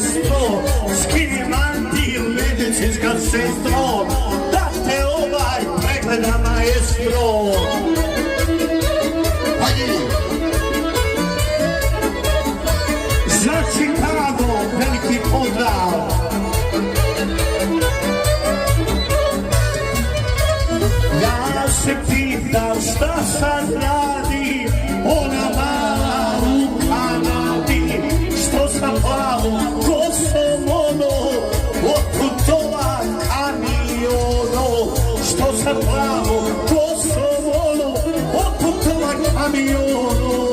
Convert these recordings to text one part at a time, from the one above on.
maestro, skini mantil, medicinska sestro, da te pregleda maestro. Za Chicago veliki pozdrav. Ja se pitam šta sad radi ona mala u Kanadi, što sa plavom kosom ono otputova kamiono, što sa plavom kosom ono otputova kamiono.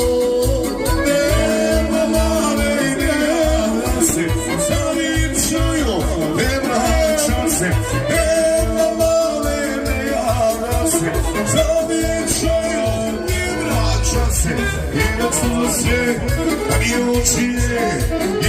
Nema male i ne javlja se, zavičaju, ne vraća se. Nema male i ne javlja se, zavičaju, ne vraća se. I da su sve, a mi učine,